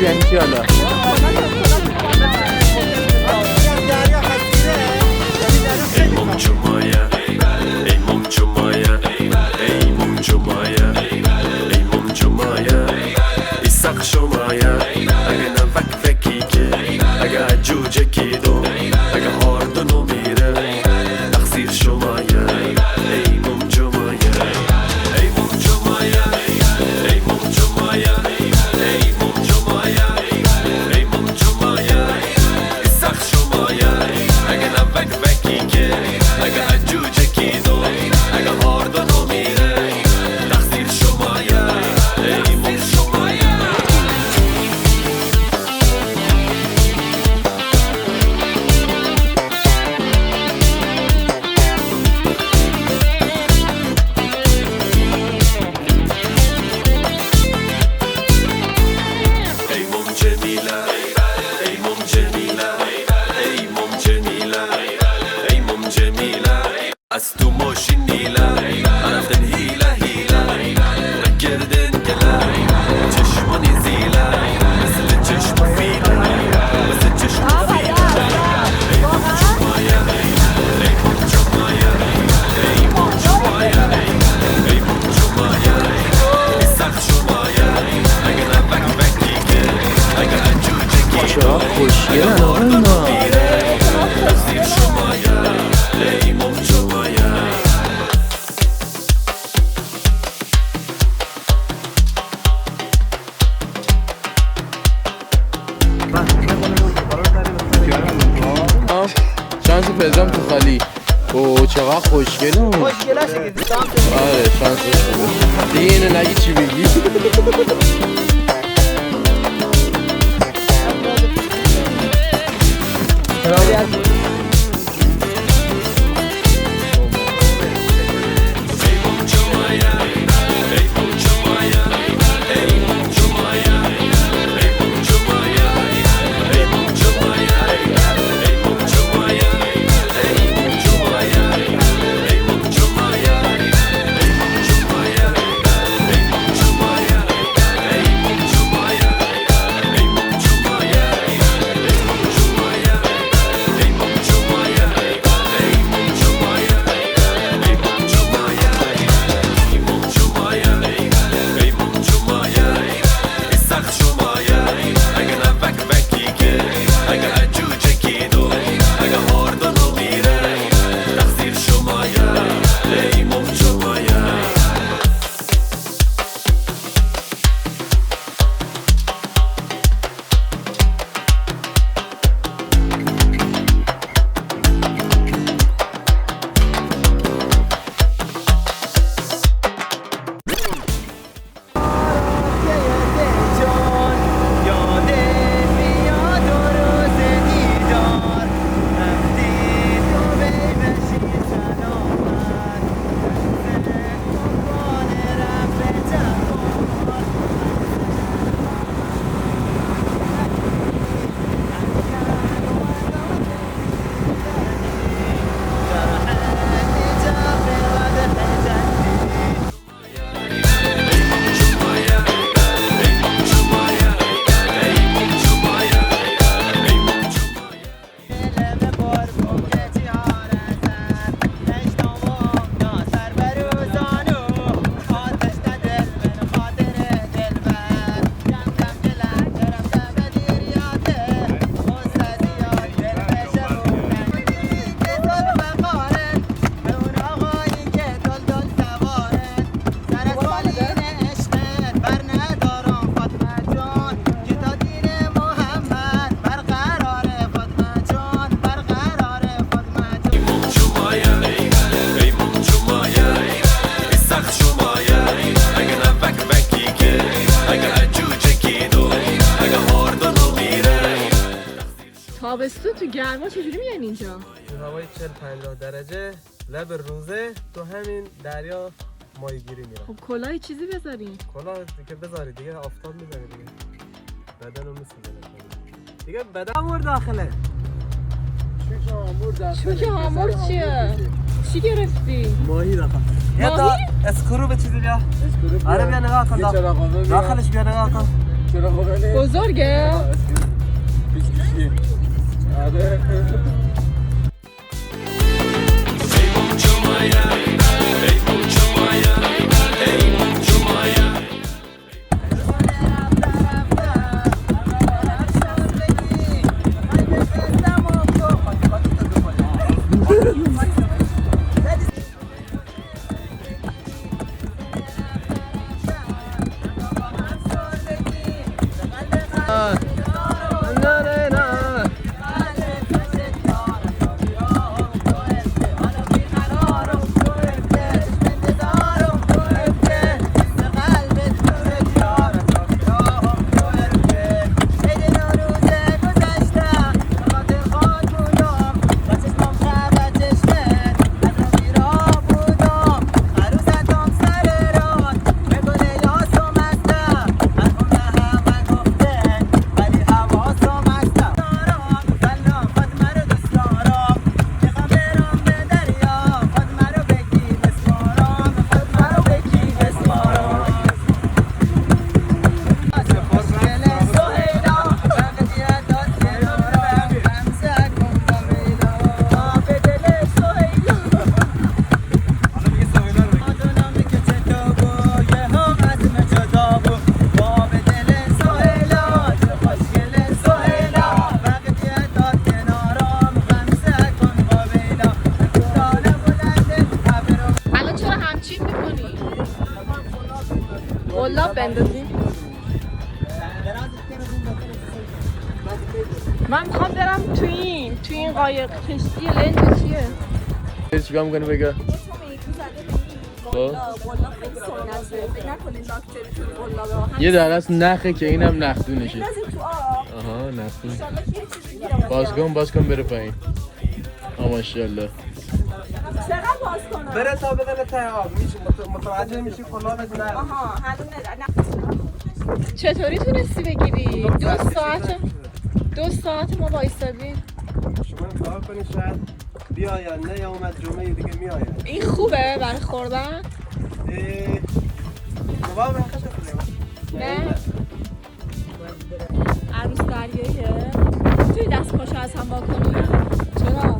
یعنی چی حالا؟ ای ممچو مایا ای ممچو مایا ای ممچو مایا ای ممچو مایا ای سق شمایا اگه نفک فکی که اگه عجوجه کیدو اگه هاردونو میره تقصیر شمایا ای ممچو مایا ای ممچو مایا ای ممچو مایا ای ممچو مایا ای ممچو مایا ای سق شمایا اگه نفک فکی که اگه عجوجه کیدو اگه هاردونو میره تقصیر شمایا ای ممچو مایا ای مم جمیله ای مم جمیله ای مم جمیله ای مم جمیله از تو ماشین نیله رفتن هیله هیله نکردن گله چشمانی زیله مثل چشم فیله مثل چشم فیله ای مم جمایا ای مم جمایا ای مم جمایا ای مم جمایا ای سخت شمایا اگه نفک فکی که اگه عجوجه کی چرا خوشگلن آقا اینا؟ تقصیر شمایا ای مم جمایا شانس پدرام تو خالی. اوه چقدر خوشگله. خوشگله شدید سام. آره شانسش خوبه. دیگه اینو نگی چی بگی؟ تابستون تو گرما چجوری میان اینجا؟ تو هوای 40-50 درجه لب روزه تو همین دریا ماهیگیری میرن. خب کلاه چیزی بذارین. کلاه دیگه بذاری دیگه آفتاب میزنه دیگه. بدنو میسوزونه. دیگه بدن امور داخله. شوک هامور چیه؟ چی گرفتی؟ ماهی داخل. ماهی؟ اسکرو به چیزی بیا. آره بیا نگاه کن. داخلش بیا نگاه کن. چرا بغلی؟ بزرگه؟ پیش کشی آره قلاب بندازیم. من میخوام برم تو این قایق کشتی لنج چیه؟ چیکار میکنی بگه؟ یه درست نخه که اینم نخدونشه. آها نخدون. باز کن بره پایین. ماشاءالله. چقدر باز کنم؟ بره تا بدن تا متوجه میشی قلابت نره. آها نه. چطوری تونستی بگیری؟ 2 ساعت ما وایسادیم. شما کار کنی شاید بیاین نه یا اومد جمعه دیگه میاین. این خوبه برای خوردن؟ موبایل نه عروس دریاییه؟ توی دست پاشو از هم با کنی؟ چرا؟